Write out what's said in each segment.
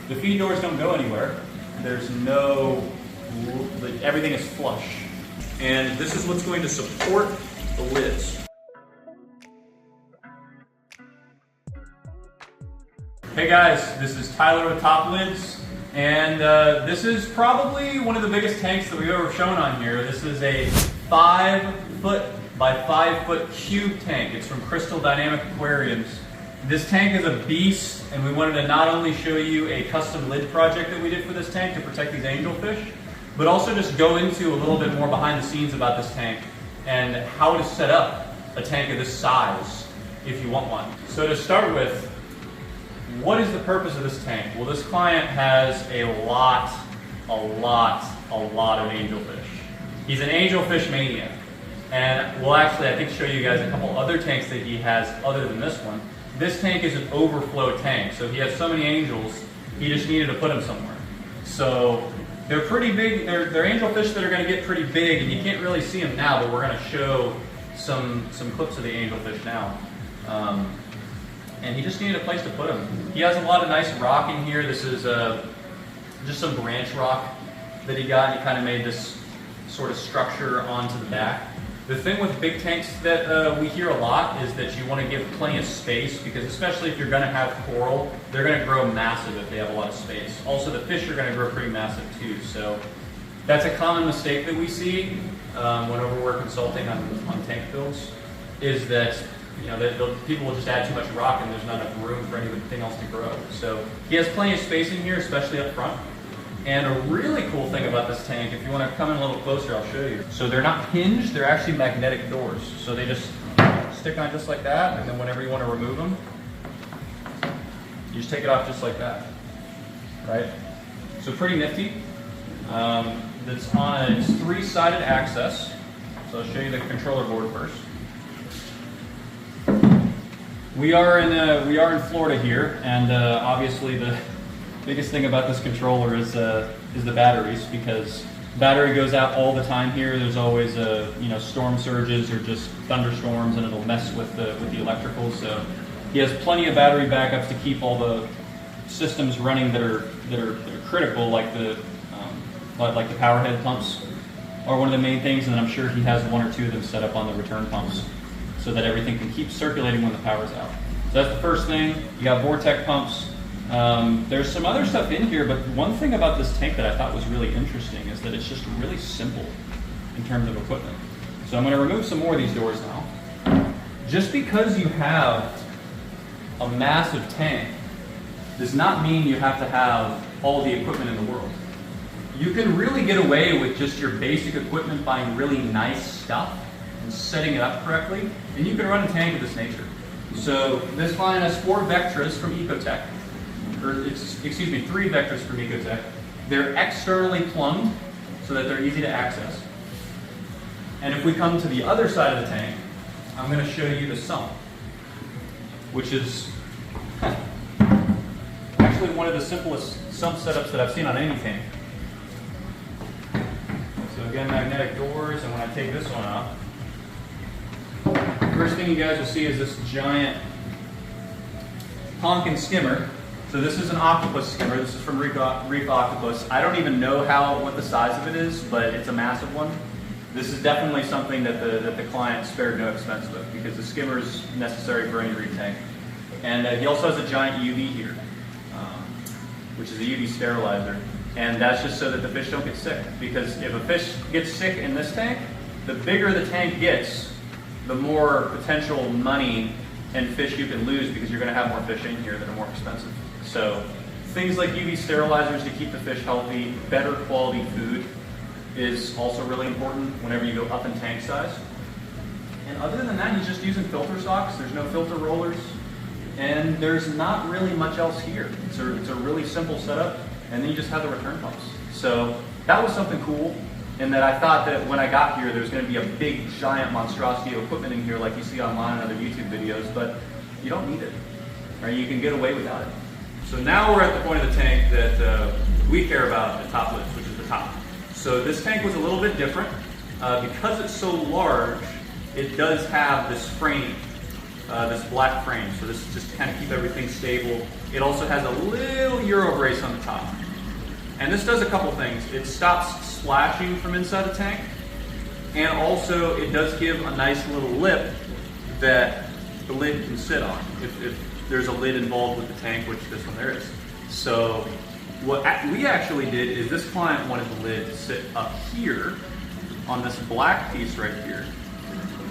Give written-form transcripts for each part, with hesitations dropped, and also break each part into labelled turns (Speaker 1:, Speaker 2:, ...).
Speaker 1: The feed doors don't go anywhere. There's no, everything is flush. And this is what's going to support the lids. Hey guys, this is Tyler with Top Lids, and this is probably one of the biggest tanks that we've ever shown on here. This is a 5-foot by 5-foot cube tank. It's from Crystal Dynamic Aquariums. This tank is a beast, and we wanted to not only show you a custom lid project that we did for this tank to protect these angelfish, but also just go into a little bit more behind the scenes about this tank and how to set up a tank of this size if you want one. So to start with, what is the purpose of this tank? Well, this client has a lot of angelfish. He's an angelfish maniac. And we'll actually, I think, show you guys a couple other tanks that he has other than this one. This tank is an overflow tank, so he has so many angels, he just needed to put them somewhere. So they're pretty big, they're angelfish that are going to get pretty big, and you can't really see them now, but we're going to show some clips of the angelfish now. And he just needed a place to put them. He has a lot of nice rock in here. This is just some branch rock that he got. He kind of made this sort of structure onto the back. The thing with big tanks that we hear a lot is that you want to give plenty of space, because especially if you're going to have coral, they're going to grow massive if they have a lot of space. Also, the fish are going to grow pretty massive too. So that's a common mistake that we see whenever we're consulting on tank builds, is that people will just add too much rock and there's not enough room for anything else to grow. So he has plenty of space in here, especially up front. And a really cool thing about this tank, if you want to come in a little closer, I'll show you. So they're not hinged, they're actually magnetic doors. So they just stick on just like that, and then whenever you want to remove them, you just take it off just like that, right? So pretty nifty. It's on its 3-sided access. So I'll show you the controller board first. We are in Florida here, and obviously the biggest thing about this controller is the batteries, because battery goes out all the time here. There's always storm surges or just thunderstorms, and it'll mess with the electrical. So he has plenty of battery backups to keep all the systems running that are critical, like the power head pumps are one of the main things, and I'm sure he has 1 or 2 of them set up on the return pumps, so that everything can keep circulating when the power's out. So that's the first thing. You got Vortec pumps. There's some other stuff in here, but one thing about this tank that I thought was really interesting is that it's just really simple in terms of equipment. So I'm going to remove some more of these doors now. Just because you have a massive tank does not mean you have to have all the equipment in the world. You can really get away with just your basic equipment, buying really nice stuff and setting it up correctly, and you can run a tank of this nature. So this client has 4 Vectras from Ecotech, or excuse me, 3 Vectras from Ecotech. They're externally plumbed so that they're easy to access. And if we come to the other side of the tank, I'm going to show you the sump, which is actually one of the simplest sump setups that I've seen on any tank. So again, magnetic doors, and when I take this one off, first thing you guys will see is this giant honking skimmer. So this is an Octopus skimmer. This is from Reef Octopus. I don't even know what the size of it is, but it's a massive one. This is definitely something that the client spared no expense with, because the skimmer is necessary for any reef tank. And he also has a giant UV here, which is a UV sterilizer. And that's just so that the fish don't get sick. Because if a fish gets sick in this tank, the bigger the tank gets, the more potential money and fish you can lose, because you're going to have more fish in here that are more expensive. So things like UV sterilizers to keep the fish healthy, better quality food is also really important whenever you go up in tank size. And other than that, he's just using filter socks. There's no filter rollers, and there's not really much else here. It's a really simple setup, and then you just have the return pumps. So that was something cool, in that I thought that when I got here, there's going to be a big, giant monstrosity of equipment in here like you see online in other YouTube videos, but you don't need it. Right? You can get away without it. So now we're at the point of the tank that we care about at Top Lids, which is the top. So this tank was a little bit different. Because it's so large, it does have this frame this black frame. So this is just to kind of keep everything stable. It also has a little Eurobrace on the top. And this does a couple things. It stops splashing from inside the tank, and also it does give a nice little lip that the lid can sit on if there's a lid involved with the tank, which this one there is. So what we actually did is this client wanted the lid to sit up here on this black piece right here,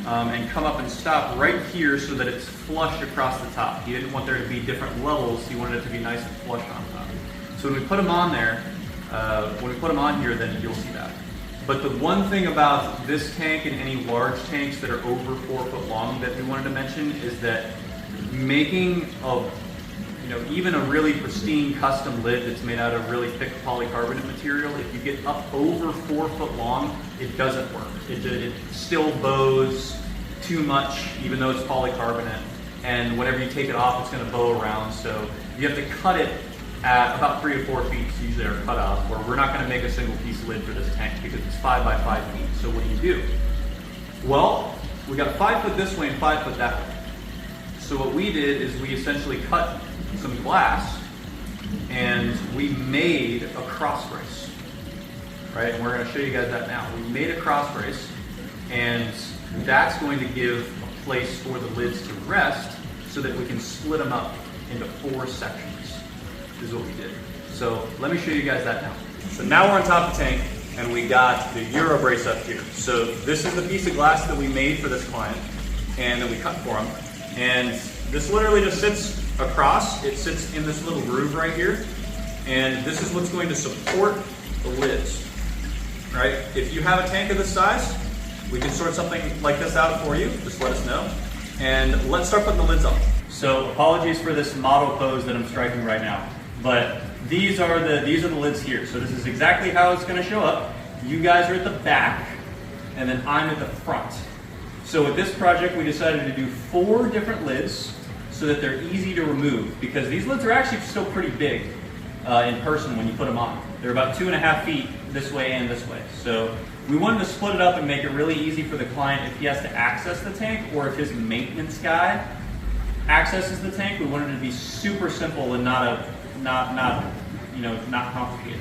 Speaker 1: and come up and stop right here so that it's flush across the top. He didn't want there to be different levels. He wanted it to be nice and flush on top. So when we put them on there, when we put them on here, then you'll see that. But the one thing about this tank and any large tanks that are over 4 foot long that we wanted to mention is that making even a really pristine custom lid that's made out of really thick polycarbonate material, if you get up over 4 foot long, it doesn't work. It still bows too much, even though it's polycarbonate. And whenever you take it off, it's going to bow around. So you have to cut it at about 3 to 4 feet, is usually our cutoff, where we're not going to make a single piece lid for this tank because it's 5 by 5 feet. So what do? Well, we got 5 foot this way and 5 foot that way. So what we did is we essentially cut some glass and we made a cross brace, right? And we're going to show you guys that now. We made a cross brace, and that's going to give a place for the lids to rest so that we can split them up into 4 sections, is what we did. So let me show you guys that now. So now we're on top of the tank and we got the Eurobrace up here. So this is the piece of glass that we made for this client and that we cut for him. And this literally just sits across. It sits in this little groove right here. And this is what's going to support the lids, right? If you have a tank of this size, we can sort something like this out for you. Just let us know. And let's start putting the lids on. So apologies for this model pose that I'm striking right now, but these are the lids here. So this is exactly how it's going to show up. You guys are at the back, and then I'm at the front. So with this project, we decided to do 4 different lids so that they're easy to remove, because these lids are actually still pretty big in person when you put them on. They're about 2.5 feet this way and this way. So we wanted to split it up and make it really easy for the client if he has to access the tank, or if his maintenance guy accesses the tank. We wanted it to be super simple and not complicated.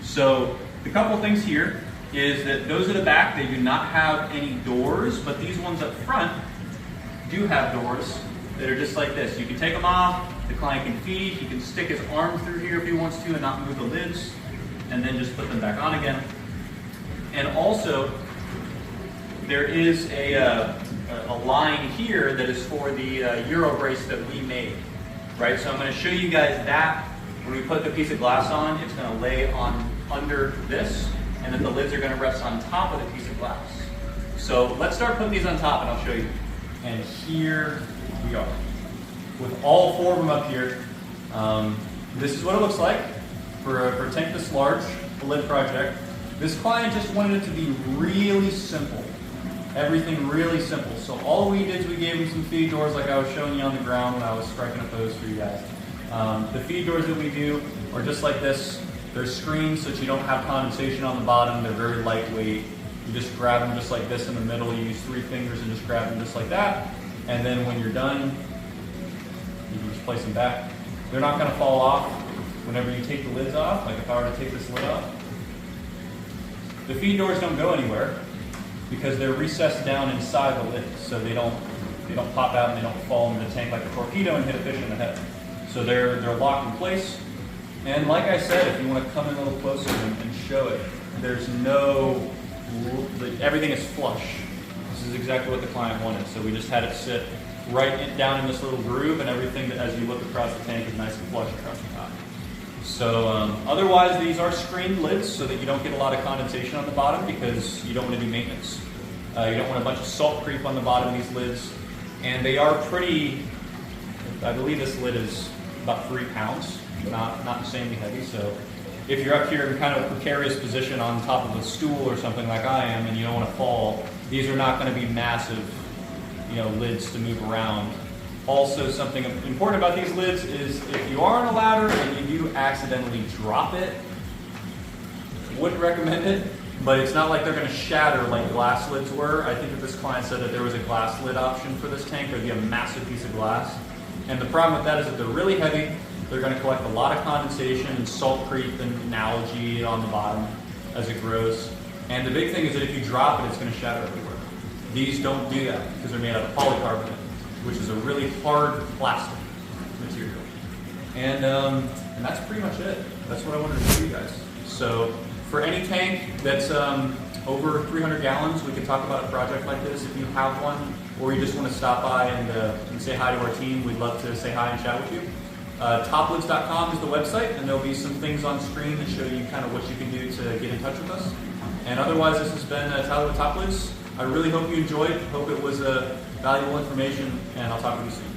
Speaker 1: So the couple things here is that those at the back, they do not have any doors, but these ones up front do have doors that are just like this. You can take them off, the client can feed, he can stick his arm through here if he wants to and not move the lids, and then just put them back on again. And also, there is a line here that is for the Eurobrace that we made, right? So I'm going to show you guys that. When we put the piece of glass on, it's going to lay on under this, and then the lids are going to rest on top of the piece of glass. So let's start putting these on top and I'll show you. And here we are with all 4 of them up here. This is what it looks like for a tank this large, a lid project. This client just wanted it to be really simple. Everything really simple. So all we did is we gave him some feed doors like I was showing you on the ground when I was striking a pose for you guys. The feed doors that we do are just like this. They're screened so that you don't have condensation on the bottom. They're very lightweight. You just grab them just like this in the middle. You use 3 fingers and just grab them just like that. And then when you're done, you can just place them back. They're not going to fall off whenever you take the lids off. Like if I were to take this lid off, the feed doors don't go anywhere because they're recessed down inside the lid, so they don't pop out and they don't fall into the tank like a torpedo and hit a fish in the head. So they're locked in place. And like I said, if you want to come in a little closer and show it, there's no, everything is flush. This is exactly what the client wanted. So we just had it sit right down in this little groove, and everything that as you look across the tank is nice and flush across the top. So otherwise, these are screened lids so that you don't get a lot of condensation on the bottom, because you don't want to do maintenance. You don't want a bunch of salt creep on the bottom of these lids. And they are pretty, I believe this lid is about 3 pounds, not insanely heavy. So if you're up here in kind of a precarious position on top of a stool or something like I am, and you don't want to fall, these are not going to be massive, lids to move around. Also, something important about these lids is if you are on a ladder and you do accidentally drop it, wouldn't recommend it, but it's not like they're going to shatter like glass lids were. I think that this client said that there was a glass lid option for this tank. It would be a massive piece of glass. And the problem with that is that they're really heavy. They're going to collect a lot of condensation and salt creep and algae on the bottom as it grows. And the big thing is that if you drop it, it's going to shatter everywhere. These don't do that because they're made out of polycarbonate, which is a really hard plastic material. And that's pretty much it. That's what I wanted to show you guys. So for any tank that's over 300 gallons, we could talk about a project like this if you have one, or you just want to stop by and say hi to our team. We'd love to say hi and chat with you. Toplids.com is the website, and there'll be some things on screen that show you kind of what you can do to get in touch with us. And otherwise, this has been Tyler with Toplids. I really hope you enjoyed. Hope it was valuable information, and I'll talk to you soon.